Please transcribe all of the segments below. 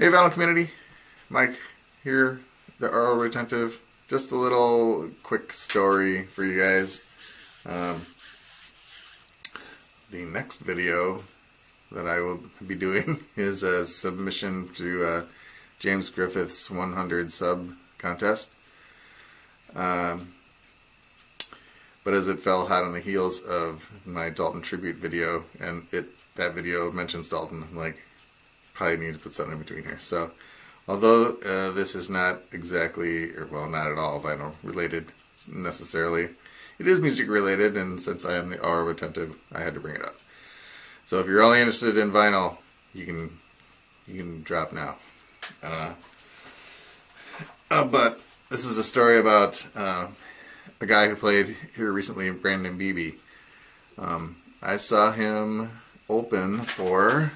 Hey vinyl community, Mike here, the Aural Retentive. Just a little quick story for you guys. The next video that I will be doing is a submission to James Griffith's 100 sub contest. But as it fell hot on the heels of my Dalton tribute video, and that video mentions Dalton, I'm like, probably need to put something in between here. So, although this is not exactly, or well, not at all vinyl related necessarily, it is music related, and since I am the Aural Retentive, I had to bring it up. So if you're only interested in vinyl, you can drop now. But this is a story about a guy who played here recently, Brandon Beebe. I saw him open for...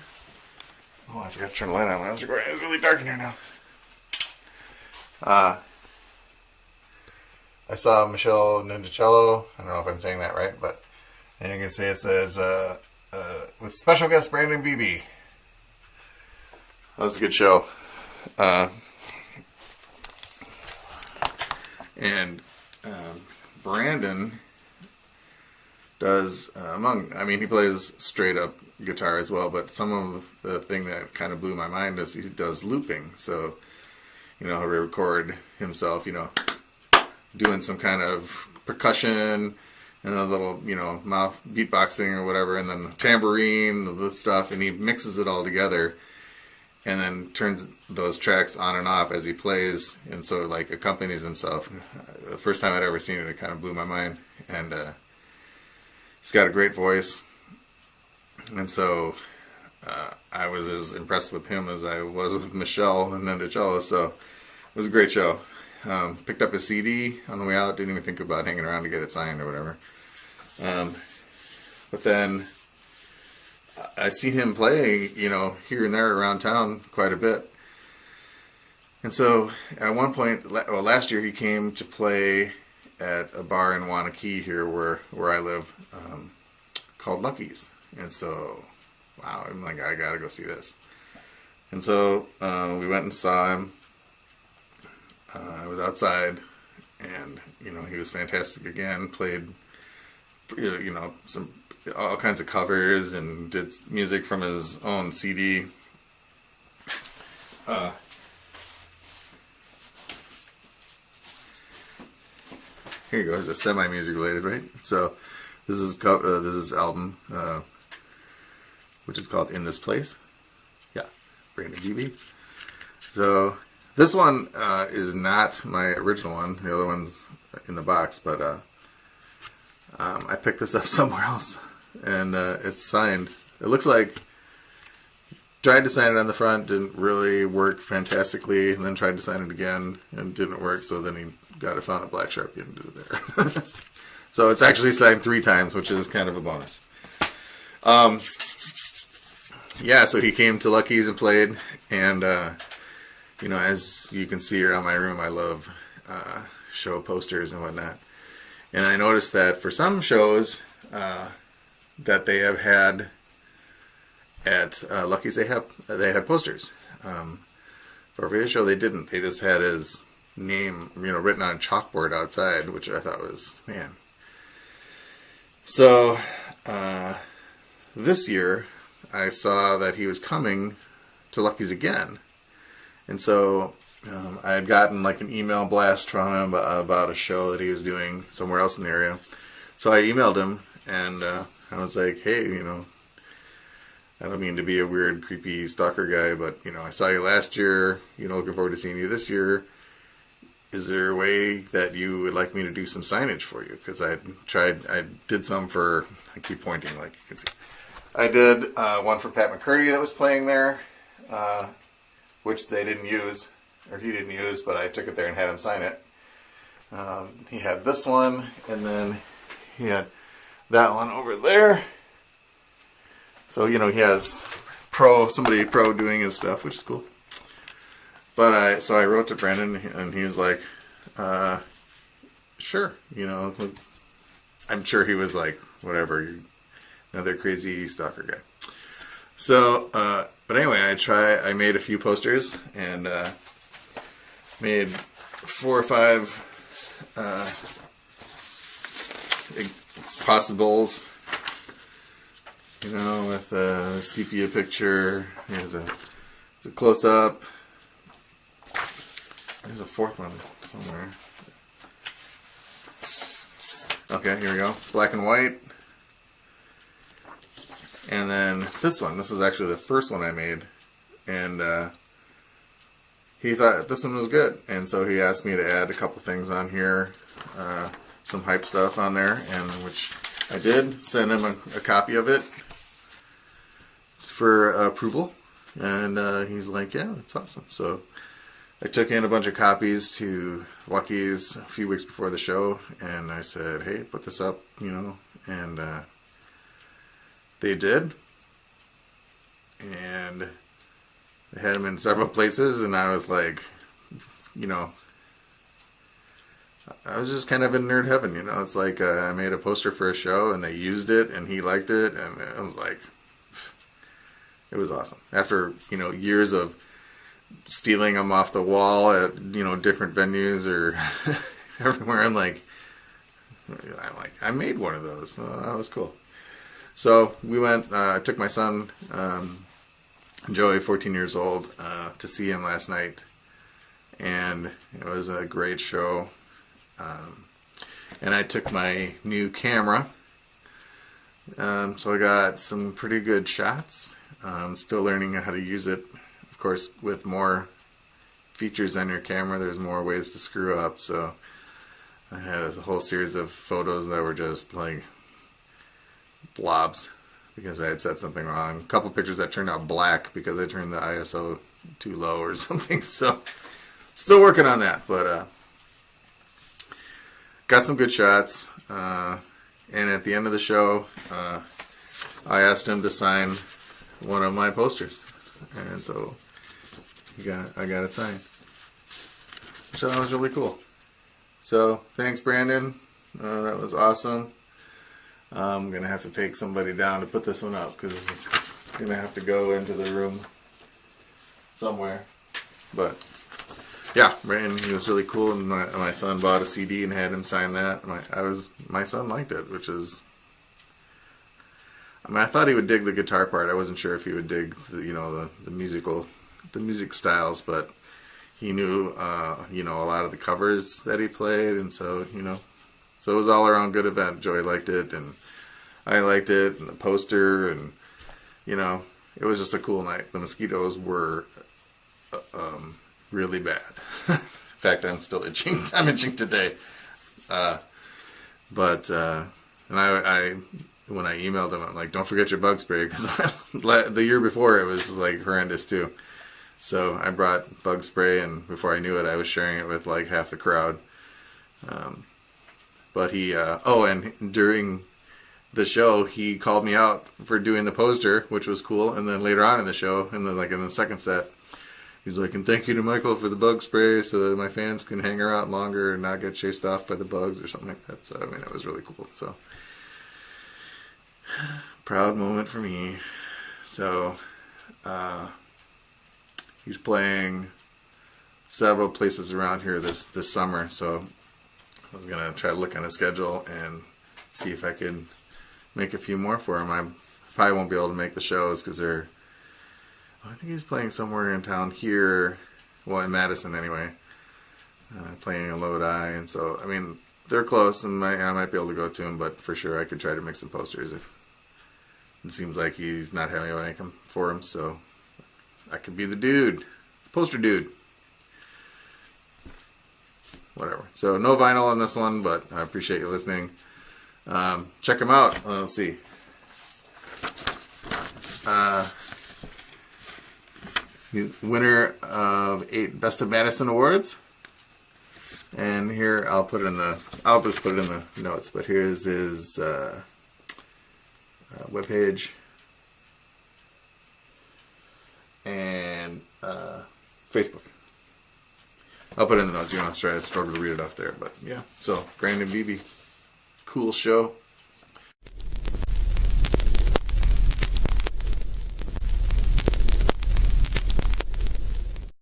Oh, I forgot to turn the light on when I was recording. It's really dark in here now. I saw Michelle Ninjacello. I don't know if I'm saying that right, but and you can see it says with special guest Brandon Beebe. That was a good show. And Brandon does he plays straight up guitar as well, but some of the thing that kind of blew my mind is he does looping. So, he'll record himself, doing some kind of percussion and a little, mouth beatboxing or whatever, and then the tambourine, the stuff, and he mixes it all together and then turns those tracks on and off as he plays, and so like accompanies himself. The first time I'd ever seen it, it kind of blew my mind. And he's got a great voice. And so I was as impressed with him as I was with Michelle and Ninjacello, so it was a great show. Picked up a CD on the way out, didn't even think about hanging around to get it signed or whatever. But then I see him play, here and there around town quite a bit. And so at one point, last year he came to play at a bar in Wauanakee here where I live, called Lucky's. And so, wow, I'm like, I gotta go see this. And so we went and saw him. I was outside, and he was fantastic again. Played, some all kinds of covers and did music from his own CD. Here you go. It's a semi-music related, right? So this is album, which is called In This Place. Yeah, Brandon Beebe. So this one is not my original one. The other one's in the box, but I picked this up somewhere else, and it's signed. It looks like tried to sign it on the front, didn't really work fantastically, and then tried to sign it again, and didn't work, so then he found a black Sharpie and did it there. So it's actually signed 3 times, which is kind of a bonus. Yeah, so he came to Lucky's and played, and as you can see around my room, I love show posters and whatnot. And I noticed that for some shows that they have had at Lucky's, they had posters. For a video show, they didn't. They just had his name, written on a chalkboard outside, which I thought was, man. So this year, I saw that he was coming to Lucky's again. And so I had gotten like an email blast from him about a show that he was doing somewhere else in the area. So I emailed him, and I was like, hey, I don't mean to be a weird, creepy stalker guy, but, I saw you last year, looking forward to seeing you this year. Is there a way that you would like me to do some signage for you? Because I did some for, I keep pointing like you can see. I did one for Pat McCurdy that was playing there, which they didn't use, or he didn't use, but I took it there and had him sign it. He had this one, and then he had that one over there. So, he has somebody pro doing his stuff, which is cool. But I wrote to Brandon, and he was like, sure, I'm sure he was like, whatever, another crazy stalker guy. So, But anyway, I made a few posters and made 4 or 5 possibles, you know, with a sepia picture. Here's a close up. There's a 4th one somewhere. Okay, here we go. Black and white. And then this one. This is actually the first one I made. And he thought this one was good. And so he asked me to add a couple things on here. Some hype stuff on there. And which I did. Send him a copy of it for approval. And he's like, yeah, that's awesome. So I took in a bunch of copies to Lucky's a few weeks before the show, and I said, hey, put this up, you know, and they did, and they had them in several places, and I was like, you know, I was just kind of in nerd heaven, you know. It's like I made a poster for a show, and they used it, and he liked it, and it was like, it was awesome. After, you know, years of stealing them off the wall at, you know, different venues or everywhere, I'm like, I made one of those. So that was cool. So we went, I took my son, Joey, 14 years old, to see him last night. And it was a great show. And I took my new camera. So I got some pretty good shots. Still learning how to use it. Of course, with more features on your camera, there's more ways to screw up. So I had a whole series of photos that were just like blobs because I had said something wrong. A couple pictures that turned out black because I turned the ISO too low or something. So still working on that, but got some good shots. And at the end of the show, I asked him to sign one of my posters, and so I got it signed. So that was really cool. So thanks, Brandon. That was awesome. I'm gonna have to take somebody down to put this one up because it's gonna have to go into the room somewhere. But yeah, Brandon, he was really cool, and my son bought a CD and had him sign that. My son liked it, which is. I mean, I thought he would dig the guitar part. I wasn't sure if he would dig, the music styles, but he knew, a lot of the covers that he played, and so, so it was all around good event. Joey liked it, and I liked it, and the poster, and, it was just a cool night. The mosquitoes were, really bad. In fact, I'm still itching. I'm itching today. And I when I emailed him, I'm like, don't forget your bug spray, because the year before it was like horrendous too. So I brought bug spray, and before I knew it, I was sharing it with like half the crowd. But he, and during the show, he called me out for doing the poster, which was cool. And then later on in the show, in the second set, he's like, and thank you to Michael for the bug spray so that my fans can hang around longer and not get chased off by the bugs or something like that. So, I mean, it was really cool. So, proud moment for me. So, he's playing several places around here this summer. So, I was going to try to look on his schedule and see if I could make a few more for him. I probably won't be able to make the shows because I think he's playing somewhere in town here, well, in Madison anyway, playing in Lodi, and so, I mean, they're close, and I might be able to go to him, but for sure I could try to make some posters if it seems like he's not having me make them for him, so I could be the dude, poster dude. Whatever. So no vinyl on this one, but I appreciate you listening. Check him out. Let's see. Winner of 8 Best of Madison Awards. And here, I'll just put it in the notes, but here's his webpage and Facebook. I'll put it in the notes. You don't have to struggle to read it off there, but yeah. So, Brandon Beebe, cool show.